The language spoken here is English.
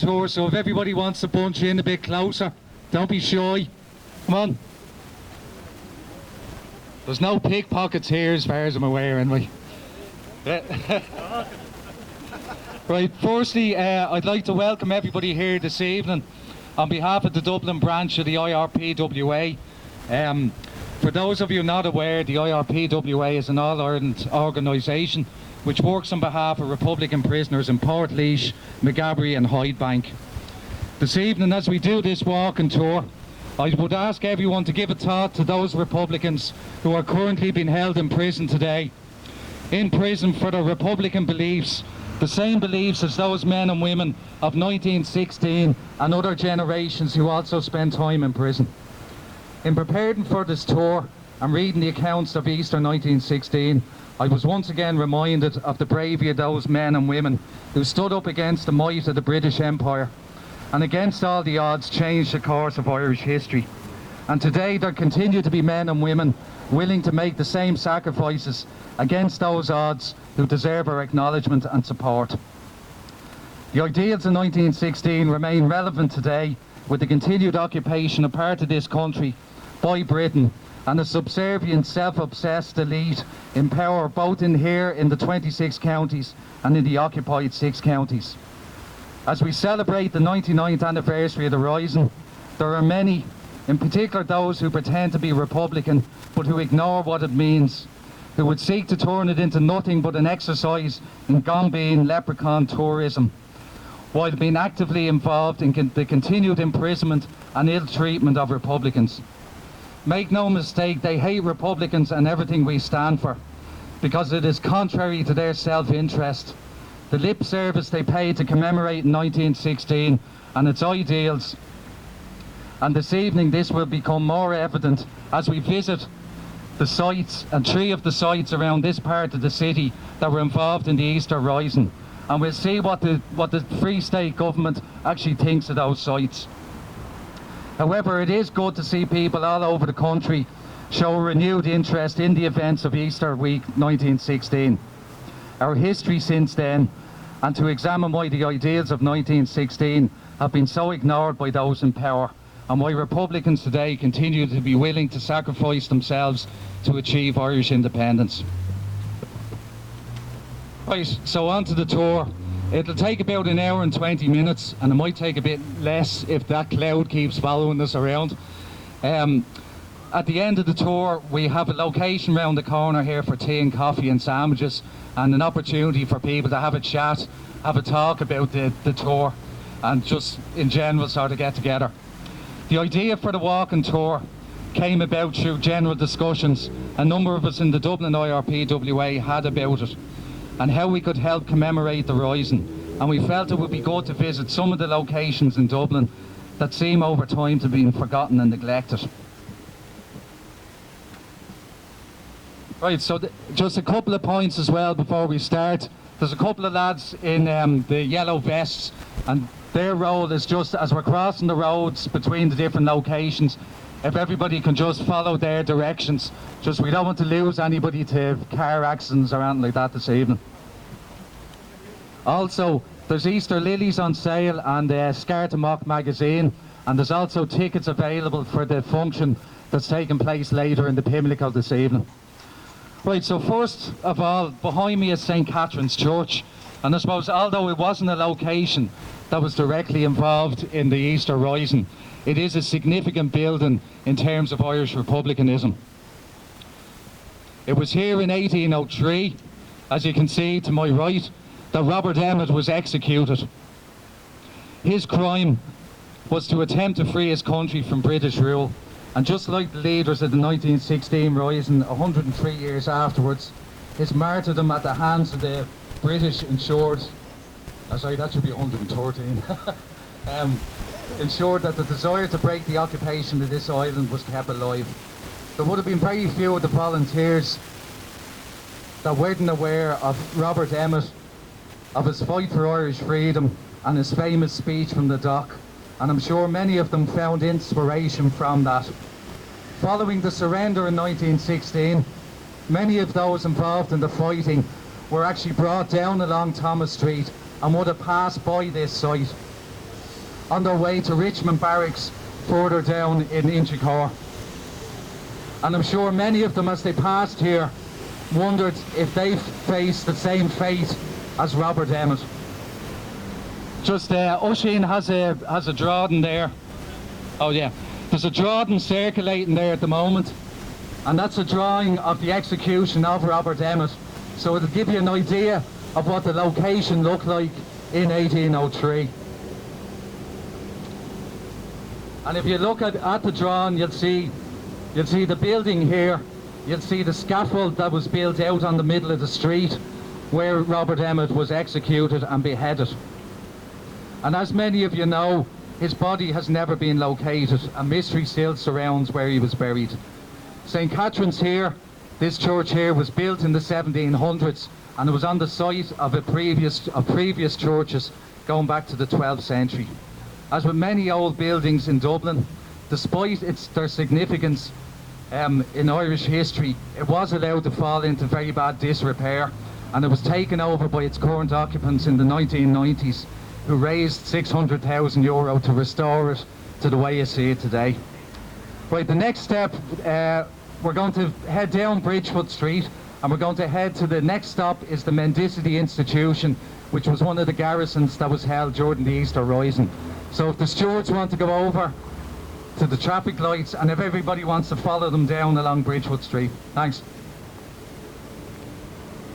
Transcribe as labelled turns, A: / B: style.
A: tour, so if everybody wants to bunch in a bit closer, don't be shy. Come on. There's no pickpockets here as far as I'm aware anyway. Right, firstly, I'd like to welcome everybody here this evening on behalf of the Dublin branch of the IRPWA. For those of you not aware, the IRPWA is an All-Ireland organisation which works on behalf of Republican prisoners in Portlaoise, Maghaberry and Hydebank. This evening, as we do this walking tour, I would ask everyone to give a thought to those Republicans who are currently being held in prison today. In prison for their Republican beliefs, the same beliefs as those men and women of 1916 and other generations who also spent time in prison. In preparing for this tour and reading the accounts of Easter 1916, I was once again reminded of the bravery of those men and women who stood up against the might of the British Empire and against all the odds changed the course of Irish history. And today there continue to be men and women willing to make the same sacrifices against those odds who deserve our acknowledgement and support. The ideals of 1916 remain relevant today with the continued occupation of part of this country by Britain and a subservient, self-obsessed elite in power both in the 26 counties and in the occupied 6 counties. As we celebrate the 99th anniversary of the Rising, there are many, in particular those who pretend to be Republican but who ignore what it means, who would seek to turn it into nothing but an exercise in gone-bean leprechaun tourism, while being actively involved in the continued imprisonment and ill-treatment of Republicans. Make no mistake, they hate Republicans and everything we stand for, because it is contrary to their self-interest. The lip service they paid to commemorate 1916 and its ideals. And this evening this will become more evident as we visit the sites, and 3 of the sites around this part of the city that were involved in the Easter Rising. And we'll see what the Free State government actually thinks of those sites. However, it is good to see people all over the country show a renewed interest in the events of Easter week 1916, our history since then, and to examine why the ideals of 1916 have been so ignored by those in power, and why Republicans today continue to be willing to sacrifice themselves to achieve Irish independence. Right, so on to the tour. It'll take about an hour and 20 minutes, and it might take a bit less if that cloud keeps following us around. At the end of the tour, we have a location round the corner here for tea and coffee and sandwiches, and an opportunity for people to have a chat, have a talk about the tour, and just in general sort of get together. The idea for the walking tour came about through general discussions a number of us in the Dublin IRPWA had about it, and how we could help commemorate the Rising. And we felt it would be good to visit some of the locations in Dublin that seem over time to be forgotten and neglected. Right, so just a couple of points as well before we start. There's a couple of lads in the yellow vests, and their role is just as we're crossing the roads between the different locations, if everybody can just follow their directions. Just we don't want to lose anybody to car accidents or anything like that this evening. Also, there's Easter lilies on sale and Scar to Mock magazine, and there's also tickets available for the function that's taking place later in the Pimlico this evening. Right, so first of all, behind me is St. Catherine's Church, and I suppose although it wasn't a location that was directly involved in the Easter Rising, it is a significant building in terms of Irish republicanism. It was here in 1803, as you can see to my right, that Robert Emmet was executed. His crime was to attempt to free his country from British rule, and just like the leaders of the 1916 Rising 103 years afterwards, his martyrdom at the hands of the British ensured, sorry, that should be 113, ensured that the desire to break the occupation of this island was kept alive. There would have been very few of the volunteers that weren't aware of Robert Emmet, of his fight for Irish freedom and his famous speech from the dock, and I'm sure many of them found inspiration from that. Following the surrender in 1916, many of those involved in the fighting were actually brought down along Thomas Street and would have passed by this site. on their way to Richmond Barracks further down in Inchicore. And I'm sure many of them, as they passed here, wondered if they faced the same fate as Robert Emmett. Just Oisin has a drawing there. Oh yeah, there's a drawing circulating there at the moment, and that's a drawing of the execution of Robert Emmett. So it'll give you an idea of what the location looked like in 1803. And if you look at the drawing, you'll see the building here. You'll see the scaffold that was built out on the middle of the street where Robert Emmett was executed and beheaded. And as many of you know, his body has never been located. A mystery still surrounds where he was buried. St. Catherine's here, this church here, was built in the 1700s, and it was on the site of previous churches going back to the 12th century. As with many old buildings in Dublin, despite their significance in Irish history, it was allowed to fall into very bad disrepair, and it was taken over by its current occupants in the 1990s, who raised €600,000 to restore it to the way you see it today. Right, the next step, we're going to head down Bridgefoot Street, and we're going to head to the next stop is the Mendicity Institution, which was one of the garrisons that was held during the Easter Rising. So if the stewards want to go over to the traffic lights, and if everybody wants to follow them down along Bridgefoot Street. Thanks.